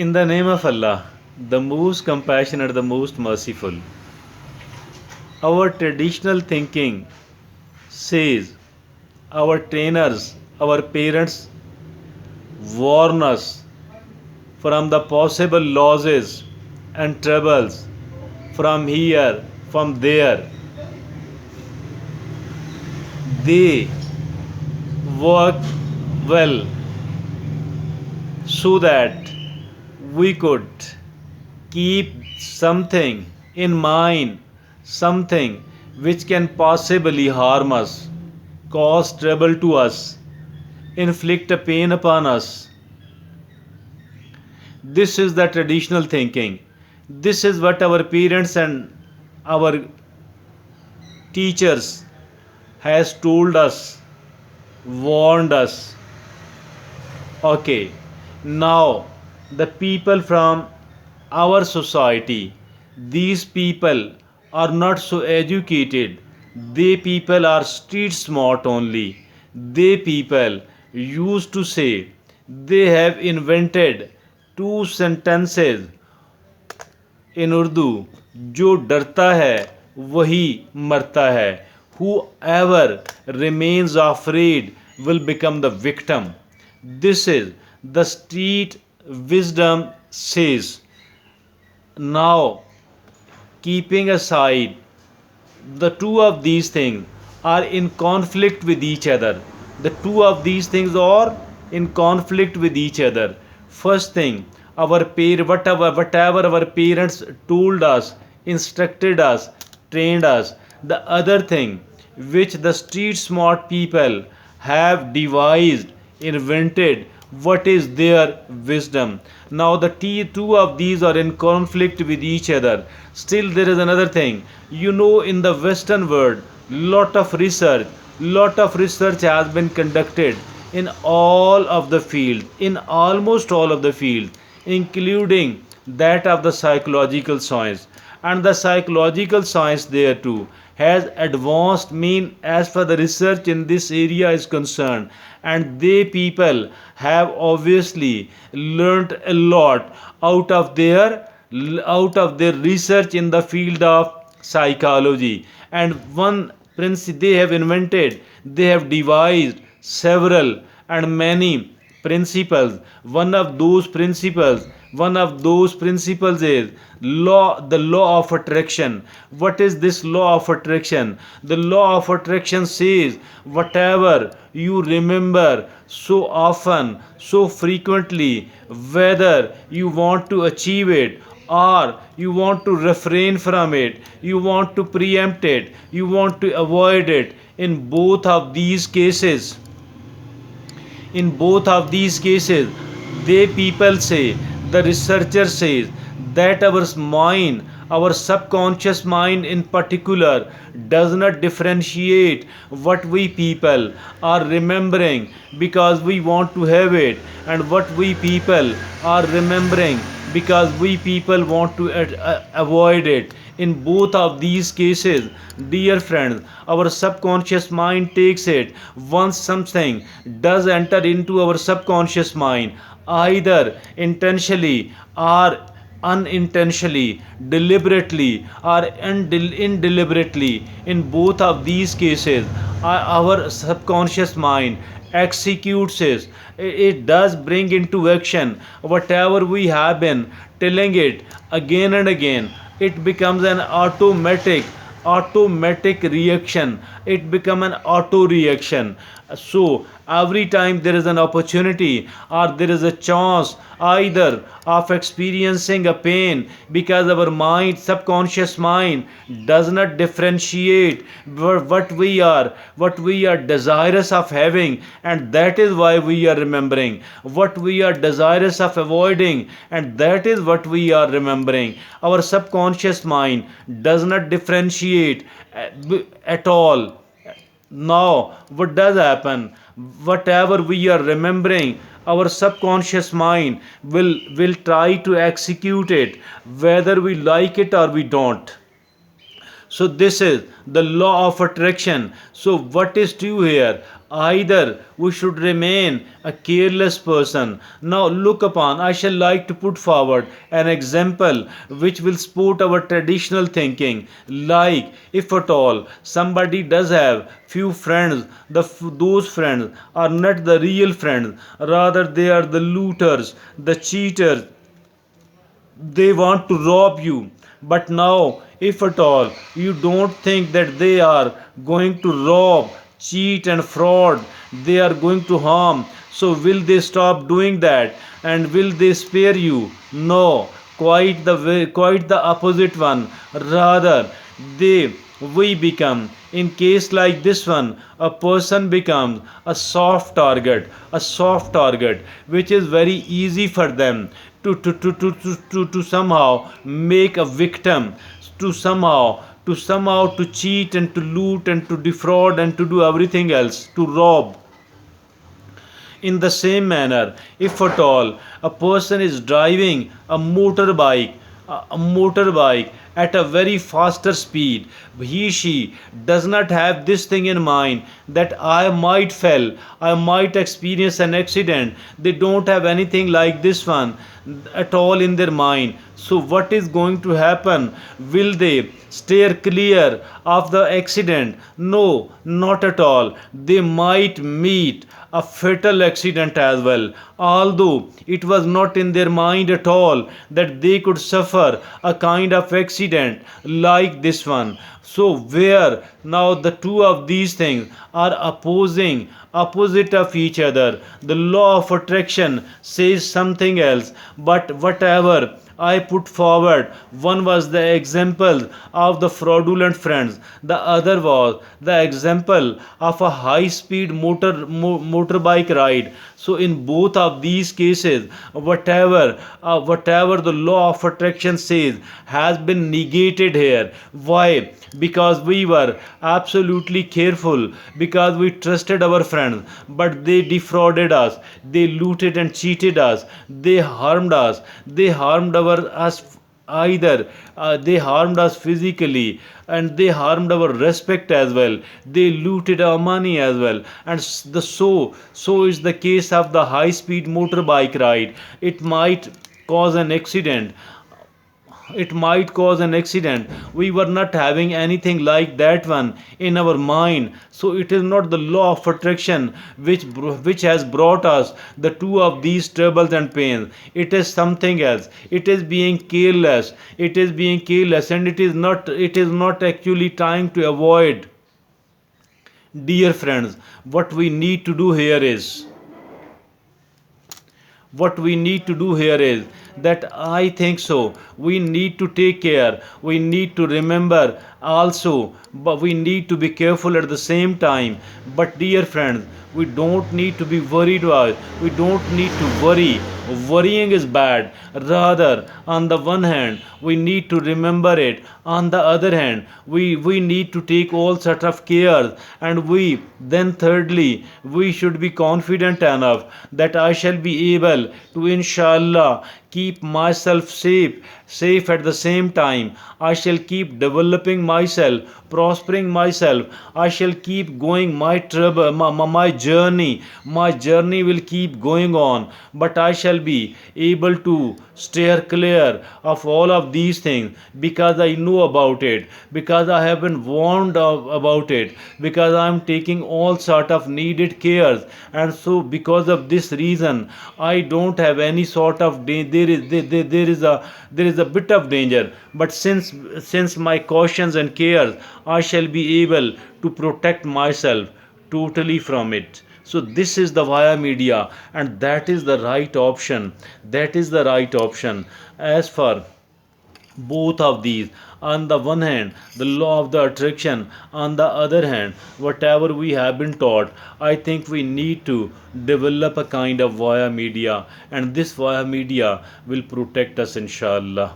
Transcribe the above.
In the name of Allah, the most compassionate, the most merciful. Our traditional thinking says, our trainers, our parents warn us from the possible losses and troubles from here, from there. They work well so that we could keep something in mind, something which can possibly harm us, cause trouble to us, inflict a pain upon us. This is the traditional thinking. This is what our parents and our teachers has told us, warned us. Okay, now the people from our society, these people are not so educated. They people are street smart only. They people used to say they have invented two sentences in Urdu. जो डरता है वही मरता है. Whoever remains afraid will become the victim. This is the street wisdom says. Now, keeping aside the two of these things are in conflict with each other. The two of these things are in conflict with each other. First thing, whatever our parents told us, instructed us, trained us. The other thing, which the street smart people have devised, invented, what is their wisdom. Now the two of these are in conflict with each other. Still there is another thing. In the Western world, lot of research has been conducted in all of the field, in almost all of the field, including that of the psychological science. And the psychological science there too has advanced mean as far the research in this area is concerned, and they people have obviously learnt a lot out of their research in the field of psychology. And one principle they have invented, they have devised several and many principles. One of those principles is the law of attraction. What is this law of attraction? The law of attraction says, whatever you remember so often, so frequently, whether you want to achieve it or you want to refrain from it, you want to preempt it, you want to avoid it, in both of these cases, they people say, the researcher says, that our mind, our subconscious mind in particular, does not differentiate what we people are remembering because we want to have it, and what we people are remembering because we people want to avoid it. In both of these cases, dear friends, our subconscious mind takes it. Once something does enter into our subconscious mind, either intentionally or unintentionally, deliberately or indeliberately, in both of these cases, our subconscious mind executes it. It does bring into action whatever we have been telling it again and again. It becomes an automatic reaction. It becomes an auto reaction. So every time there is an opportunity or there is a chance either of experiencing a pain, because our mind, subconscious mind, does not differentiate what we are desirous of having, and that is why we are remembering. What we are desirous of avoiding, and that is what we are remembering. Our subconscious mind does not differentiate at all. Now what does happen? Whatever we are remembering, our subconscious mind will try to execute it, whether we like it or we don't. So this is the law of attraction. So what is true here? Either we should remain a careless person. Now look upon, I shall like to put forward an example which will support our traditional thinking. Like if at all somebody does have few friends, those friends are not the real friends, rather they are the looters, the cheaters, they want to rob you. But now, if at all you don't think that they are going to rob, cheat, and fraud, they are going to harm, so will they stop doing that and will they spare you? No, quite the way, quite the opposite one. Rather, they we become, in case like this one, a person becomes a soft target which is very easy for them to somehow make a victim, to somehow to cheat and to loot and to defraud and to do everything else, to rob. In the same manner, if at all a person is driving a motorbike at a very faster speed, she does not have this thing in mind that I might fail, I might experience an accident. They don't have anything like this one at all in their mind. So what is going to happen? Will they steer clear of the accident? No, not at all. They might meet a fatal accident as well, although it was not in their mind at all that they could suffer a kind of accident like this one. So where now the two of these things are opposite of each other, the law of attraction says something else. But whatever I put forward, one was the example of the fraudulent friends, the other was the example of a high speed motorbike ride. So in both of these cases, whatever the law of attraction says has been negated here. Why? Because we were absolutely careful, because we trusted our friends, but they defrauded us, they looted and cheated us, they harmed us, they harmed our us, either they harmed us physically and they harmed our respect as well, they looted our money as well. And so is the case of the high speed motorbike ride. It might cause an accident, it might cause an accident. We were not having anything like that one in our mind. So it is not the law of attraction which has brought us the two of these troubles and pains. It is something else. It is being careless. It is being careless, and it is not actually trying to avoid. Dear friends, what we need to do here is that I think so we need to take care, we need to remember also, but we need to be careful at the same time. But dear friends, we don't need to be worried about, we don't need to worry. Worrying is bad. Rather, on the one hand, we need to remember it. On the other hand, we need to take all sort of care. And thirdly, we should be confident enough that I shall be able to, inshallah, keep myself safe at the same time. I shall keep developing myself, prospering myself. I shall keep going my trouble, my journey. My journey will keep going on, but I shall be able to steer clear of all of these things, because I know about it, because I have been warned about it, because I am taking all sort of needed cares. And so because of this reason, I don't have any sort of there is a bit of danger. But since my cautions and cares, I shall be able to protect myself totally from it. So this is the via media, and that is the right option. That is the right option. As for both of these, on the one hand the law of the attraction, on the other hand whatever we have been taught, I think we need to develop a kind of via media, and this via media will protect us, inshallah.